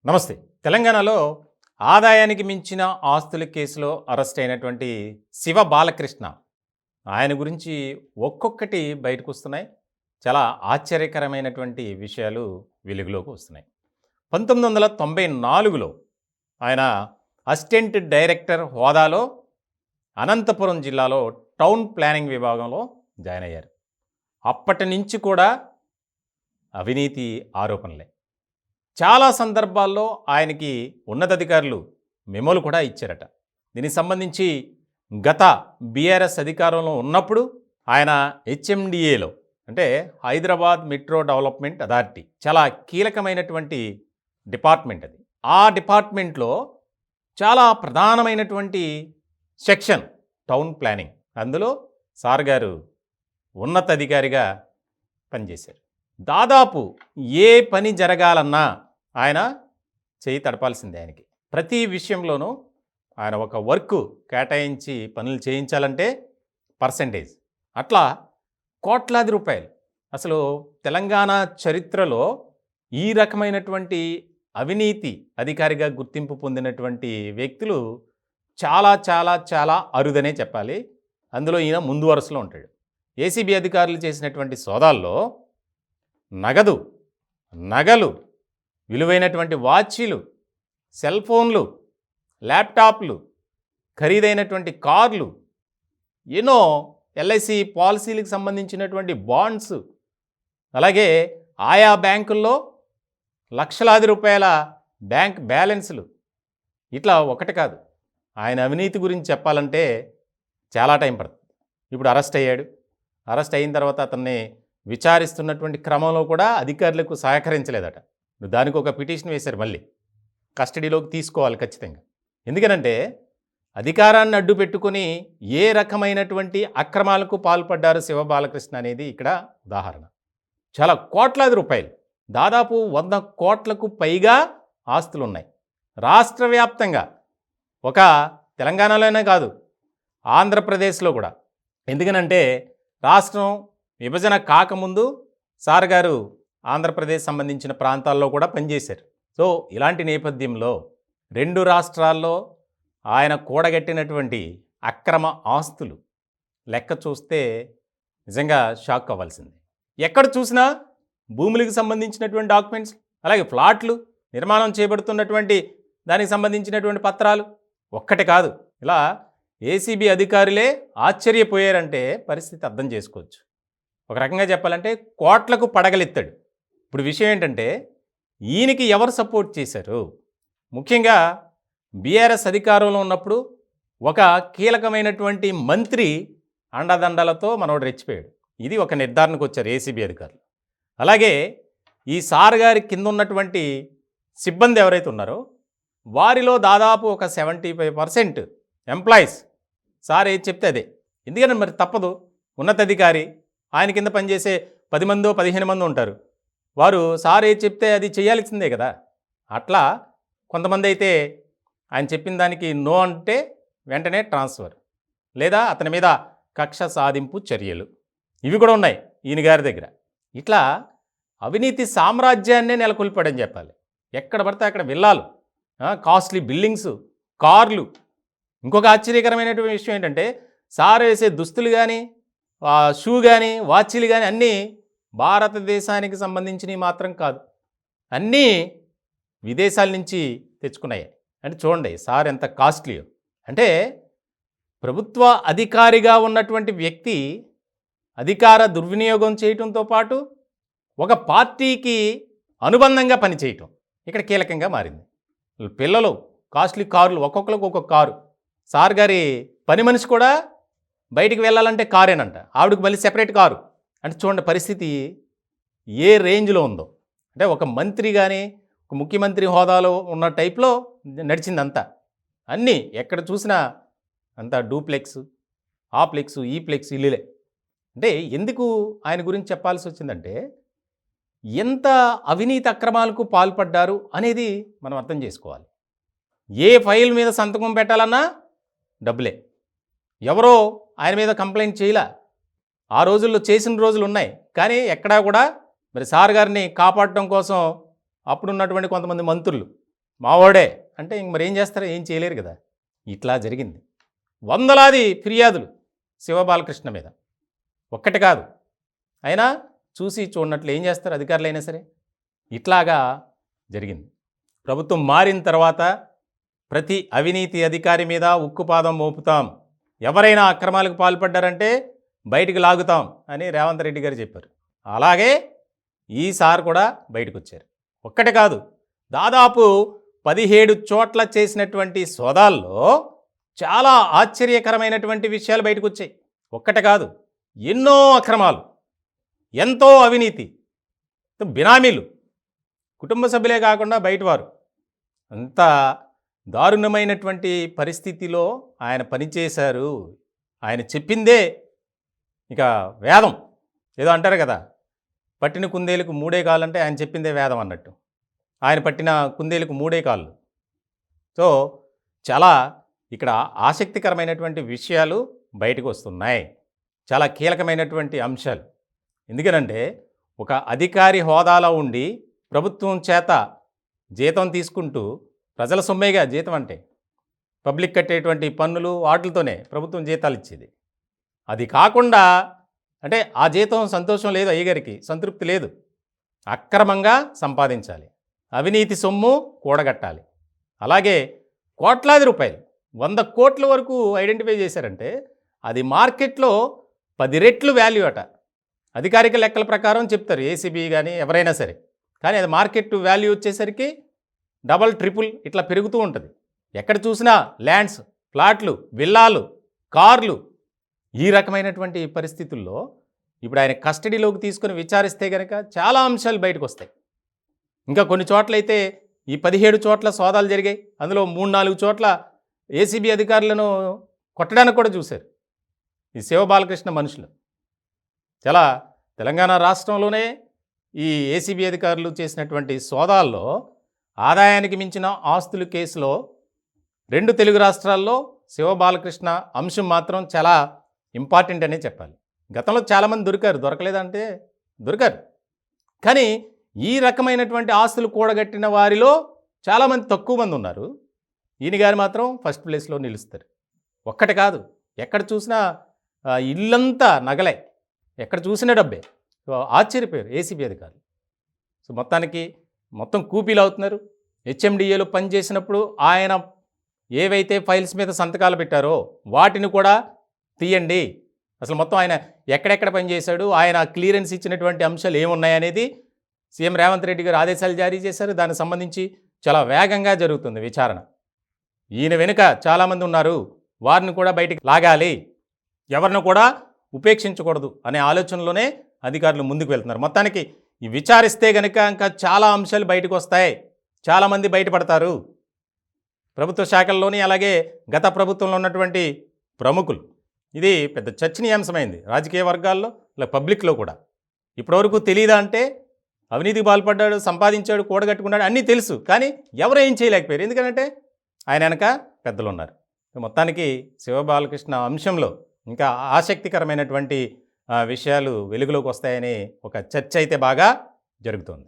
నమస్తే. తెలంగాణలో ఆదాయానికి మించిన ఆస్తుల కేసులో అరెస్ట్ అయినటువంటి శివ బాలకృష్ణ. ఆయన గురించి ఒక్కొక్కటి బయటకొస్తున్నాయి. చాలా ఆశ్చర్యకరమైనటువంటి విషయాలు వెలుగులోకి వస్తున్నాయి. 1994లో ఆయన అసిస్టెంట్ డైరెక్టర్ హోదాలో అనంతపురం జిల్లాలో టౌన్ ప్లానింగ్ విభాగంలో జాయిన్ అయ్యారు. అప్పటి నుంచి కూడా అవినీతి ఆరోపణలే. చాలా సందర్భాల్లో ఆయనకి ఉన్నతాధికారులు మెమోలు కూడా ఇచ్చారట. దీనికి సంబంధించి గత బీఆర్ఎస్ అధికారంలో ఉన్నప్పుడు ఆయన హెచ్ఎండిఏలో అంటే హైదరాబాద్ మెట్రో డెవలప్మెంట్ అథారిటీ చాలా కీలకమైనటువంటి డిపార్ట్మెంట్ అది. ఆ డిపార్ట్మెంట్లో చాలా ప్రధానమైనటువంటి సెక్షన్ టౌన్ ప్లానింగ్. అందులో సార్ గారు ఉన్నతాధికారిగా పనిచేశారు. దాదాపు ఏ పని జరగాలన్నా ఆయన చేయి తడపాల్సిందే. ఆయనకి ప్రతి విషయంలోనూ ఆయన ఒక వర్క్ కేటాయించి పనులు చేయించాలంటే పర్సంటేజ్ అట్లా కోట్లాది రూపాయలు. అసలు తెలంగాణ చరిత్రలో ఈ రకమైనటువంటి అవినీతి అధికారిగా గుర్తింపు పొందినటువంటి వ్యక్తులు చాలా చాలా చాలా అరుదనే చెప్పాలి. అందులో ఈయన ముందు వరుసలో ఉంటాడు. ఏసీబీ అధికారులు చేసినటువంటి సోదాల్లో నగలు, విలువైనటువంటి వాచీలు, సెల్ ఫోన్లు, ల్యాప్టాప్లు, ఖరీదైనటువంటి కార్లు, ఎన్నో ఎల్ఐసి పాలసీలకు సంబంధించినటువంటి బాండ్స్, అలాగే ఆయా బ్యాంకుల్లో లక్షలాది రూపాయల బ్యాంక్ బ్యాలెన్సులు. ఇట్లా ఒకటి కాదు. ఆయన అవినీతి గురించి చెప్పాలంటే చాలా టైం పడుతుంది. ఇప్పుడు అరెస్ట్ అయ్యాడు. అరెస్ట్ అయిన తర్వాత అతన్ని విచారిస్తున్నటువంటి క్రమంలో కూడా అధికారులకు సహకరించలేదట. దానికి ఒక పిటిషన్ వేశారు. మళ్ళీ కస్టడీలోకి తీసుకోవాలి ఖచ్చితంగా. ఎందుకనంటే అధికారాన్ని అడ్డు పెట్టుకొని ఏ రకమైనటువంటి అక్రమాలకు పాల్పడ్డారు శివ బాలకృష్ణ అనేది ఇక్కడ ఉదాహరణ. చాలా కోట్లాది రూపాయలు, దాదాపు 100 కోట్లకు పైగా ఆస్తులు ఉన్నాయి రాష్ట్ర వ్యాప్తంగా. ఒక తెలంగాణలోనే కాదు, ఆంధ్రప్రదేశ్లో కూడా. ఎందుకనంటే రాష్ట్రం విభజన కాకముందు సార్ గారు ఆంధ్రప్రదేశ్ సంబంధించిన ప్రాంతాల్లో కూడా పనిచేశారు. సో ఇలాంటి నేపథ్యంలో 2 రాష్ట్రాల్లో ఆయన కూడగట్టినటువంటి అక్రమ ఆస్తులు లెక్క చూస్తే నిజంగా షాక్ అవ్వాల్సిందే. ఎక్కడ చూసినా భూములకు సంబంధించినటువంటి డాక్యుమెంట్స్, అలాగే ఫ్లాట్లు నిర్మాణం చేయబడుతున్నటువంటి దానికి సంబంధించినటువంటి పత్రాలు ఒక్కటి కాదు. ఇలా ఏసీబీ అధికారులే ఆశ్చర్యపోయారంటే పరిస్థితి అర్థం చేసుకోవచ్చు. ఒక రకంగా చెప్పాలంటే కోట్లకు పడగలెత్తాడు. ఇప్పుడు విషయం ఏంటంటే ఈయనకి ఎవరు సపోర్ట్ చేశారు? ముఖ్యంగా బీఆర్ఎస్ అధికారంలో ఉన్నప్పుడు ఒక కీలకమైనటువంటి మంత్రి అండదండలతో మనోడు రెచ్చిపోయాడు. ఇది ఒక నిర్ధారణకు వచ్చారు ఏసీబీ అధికారులు. అలాగే ఈ సార్ గారి కింద ఉన్నటువంటి సిబ్బంది ఎవరైతే ఉన్నారో వారిలో దాదాపు ఒక 75% ఎంప్లాయీస్ సార్ ఏది చెప్తే అదే. ఎందుకంటే మరి తప్పదు. ఉన్నతాధికారి, ఆయన కింద పనిచేసే 10 మందో 15 మందో ఉంటారు. వారు సార్ ఏది చెప్తే అది చేయాల్సిందే కదా. అట్లా కొంతమంది అయితే ఆయన చెప్పిన దానికి నో అంటే వెంటనే ట్రాన్స్ఫర్, లేదా అతని మీద కక్ష సాధింపు చర్యలు, ఇవి కూడా ఉన్నాయి ఈయన గారి దగ్గర. ఇట్లా అవినీతి సామ్రాజ్యాన్నే నెలకొల్పాడని చెప్పాలి. ఎక్కడ పడితే అక్కడ విల్లాలు, కాస్ట్లీ బిల్డింగ్స్, కార్లు. ఇంకొక ఆశ్చర్యకరమైనటువంటి విషయం ఏంటంటే సార్ వేసే దుస్తులు కానీ, షూ కానీ, వాచీలు కానీ అన్నీ భారతదేశానికి సంబంధించినవి మాత్రం కాదు, అన్నీ విదేశాల నుంచి తెచ్చుకున్నాయి. అంటే చూడండి సార్ ఎంత కాస్ట్లీయో. అంటే ప్రభుత్వ అధికారిగా ఉన్నటువంటి వ్యక్తి అధికార దుర్వినియోగం చేయటంతో పాటు ఒక పార్టీకి అనుబంధంగా పనిచేయటం ఇక్కడ కీలకంగా మారింది. పిల్లలు కాస్ట్లీ కార్లు, ఒక్కొక్కరికి ఒక్కొక్క కారు. సార్ గారి పని మనిషి కూడా బయటికి వెళ్ళాలంటే కారేనంట, ఆవిడకి మళ్ళీ సెపరేట్ కారు. అంటే చూడండి పరిస్థితి ఏ రేంజ్లో ఉందో. అంటే ఒక మంత్రి కానీ ఒక ముఖ్యమంత్రి హోదాలో ఉన్న టైప్లో నడిచిందంతా. అన్నీ ఎక్కడ చూసినా అంతా డూప్లెక్స్, ఆ ప్లెక్స్, ఈ ప్లెక్స్ ఇల్లులే. అంటే ఎందుకు ఆయన గురించి చెప్పాల్సి వచ్చిందంటే ఎంత అవినీతి అక్రమాలకు పాల్పడ్డారు అనేది మనం అర్థం చేసుకోవాలి. ఏ ఫైల్ మీద సంతకం పెట్టాలన్నా డబ్బులే. ఎవరో ఆయన మీద కంప్లైంట్ చేయలే. ఆ రోజుల్లో చేసిన రోజులు ఉన్నాయి. కానీ ఎక్కడా కూడా మరి సార్ గారిని కాపాడటం కోసం అప్పుడున్నటువంటి కొంతమంది మంత్రులు మావోడే అంటే ఇంక మరి ఏం చేస్తారో ఏం చేయలేరు కదా. ఇట్లా జరిగింది. వందలాది ఫిర్యాదులు శివబాలకృష్ణ మీద, ఒక్కటి కాదు. అయినా చూసి చూడనట్లు ఏం చేస్తారు అధికారులైనా సరే. ఇట్లాగా జరిగింది. ప్రభుత్వం మారిన తర్వాత ప్రతి అవినీతి అధికారి మీద ఉక్కుపాదం మోపుతాం, ఎవరైనా అక్రమాలకు పాల్పడ్డారంటే బయటికి లాగుతాం అని రేవంత్ రెడ్డి గారు చెప్పారు. అలాగే ఈసారి కూడా బయటకు వచ్చారు. ఒక్కటే కాదు, దాదాపు 17 చోట్ల చేసినటువంటి సోదాల్లో చాలా ఆశ్చర్యకరమైనటువంటి విషయాలు బయటకు వచ్చాయి. ఒక్కటే కాదు, ఎన్నో అక్రమాలు, ఎంతో అవినీతి, బినామీలు, కుటుంబ సభ్యులే కాకుండా బయటవారు, అంత దారుణమైనటువంటి పరిస్థితిలో ఆయన పనిచేశారు. ఆయన చెప్పిందే ఇక వేదం. ఏదో అంటారు కదా, పట్టిన కుందేలకు 3 కాళ్ళు అంటే ఆయన చెప్పిందే వేదం అన్నట్టు. ఆయన పట్టిన కుందేలకు 3 కాళ్ళు. సో చాలా ఇక్కడ ఆసక్తికరమైనటువంటి విషయాలు బయటకు వస్తున్నాయి, చాలా కీలకమైనటువంటి అంశాలు. ఎందుకనంటే ఒక అధికారి హోదాలో ఉండి ప్రభుత్వం చేత జీతం తీసుకుంటూ, ప్రజల సొమ్మేగా జీతం అంటే, పబ్లిక్ కట్టేటువంటి పన్నులు వాటితోనే ప్రభుత్వం జీతాలు ఇచ్చేది. అది కాకుండా అంటే ఆ జీతం సంతోషం లేదు, అయ్యగారికి సంతృప్తి లేదు, అక్రమంగా సంపాదించాలి, అవినీతి సొమ్ము కూడగట్టాలి. అలాగే కోట్లాది రూపాయలు, 100 కోట్ల వరకు ఐడెంటిఫై చేశారంటే అది మార్కెట్లో 10 రెట్లు వాల్యూ అట. అధికారిక లెక్కల ప్రకారం చెప్తారు ఏసీబీ కానీ ఎవరైనా సరే. కానీ అది మార్కెట్ వాల్యూ వచ్చేసరికి డబల్ ట్రిపుల్ ఇట్లా పెరుగుతూ ఉంటుంది. ఎక్కడ చూసినా ల్యాండ్స్, ప్లాట్లు, విల్లాలు, కార్లు. ఈ రకమైనటువంటి పరిస్థితుల్లో ఇప్పుడు ఆయన కస్టడీలోకి తీసుకుని విచారిస్తే కనుక చాలా అంశాలు బయటకు వస్తాయి. ఇంకా కొన్ని చోట్లయితే ఈ 17 చోట్ల సోదాలు జరిగాయి. అందులో 3-4 చోట్ల ఏసీబీ అధికారులను కొట్టడానికి కూడా చూశారు ఈ శివబాలకృష్ణ మనుషులు. చాలా తెలంగాణ రాష్ట్రంలోనే ఈ ఏసీబీ అధికారులు చేసినటువంటి సోదాల్లో ఆదాయానికి మించిన ఆస్తుల కేసులో 2 తెలుగు రాష్ట్రాల్లో శివబాలకృష్ణ అంశం మాత్రం చాలా ఇంపార్టెంట్ అనే చెప్పాలి. గతంలో చాలామంది దొరికారు, దొరకలేదంటే దొరికారు. కానీ ఈ రకమైనటువంటి ఆస్తులు కూడగట్టిన వారిలో చాలామంది తక్కువ మంది ఉన్నారు. ఈయన గారు మాత్రం ఫస్ట్ ప్లేస్లో నిలుస్తారు. ఒక్కటి కాదు, ఎక్కడ చూసినా ఇల్లంతా నగలే, ఎక్కడ చూసినా డబ్బే. ఆశ్చర్యపోయారు ఏసీబీ అధికారులు. సో మొత్తం కూపీలు అవుతున్నారు. హెచ్ఎండిఏలో పనిచేసినప్పుడు ఆయన ఏవైతే ఫైల్స్ మీద సంతకాలు పెట్టారో వాటిని కూడా తీయండి. అసలు మొత్తం ఆయన ఎక్కడెక్కడ పనిచేశాడు, ఆయన క్లియరెన్స్ ఇచ్చినటువంటి అంశాలు ఏమున్నాయనేది సీఎం రేవంత్ రెడ్డి గారు ఆదేశాలు జారీ చేశారు. దానికి సంబంధించి చాలా వేగంగా జరుగుతుంది విచారణ. ఈయన వెనుక చాలామంది ఉన్నారు, వారిని కూడా బయటికి లాగాలి, ఎవరిని కూడా ఉపేక్షించకూడదు అనే ఆలోచనలోనే అధికారులు ముందుకు వెళ్తున్నారు. మొత్తానికి ఈ విచారిస్తే కనుక ఇంకా చాలా అంశాలు బయటకు వస్తాయి, చాలామంది బయటపడతారు. ప్రభుత్వ శాఖల్లోని అలాగే గత ప్రభుత్వంలో ఉన్నటువంటి ప్రముఖులు. ఇది పెద్ద చర్చనీయాంశమైంది రాజకీయ వర్గాల్లో, ఇలా పబ్లిక్లో కూడా. ఇప్పటివరకు తెలియదా అంటే అవినీతికి పాల్పడ్డాడు, సంపాదించాడు, కూడగట్టుకున్నాడు అన్నీ తెలుసు, కానీ ఎవరు ఏం చేయలేకపోయారు. ఎందుకంటే ఆయన వెనక పెద్దలు ఉన్నారు. మొత్తానికి శివబాలకృష్ణ అంశంలో ఇంకా ఆసక్తికరమైనటువంటి విషయాలు వెలుగులోకి వస్తాయని ఒక చర్చ అయితే బాగా జరుగుతుంది.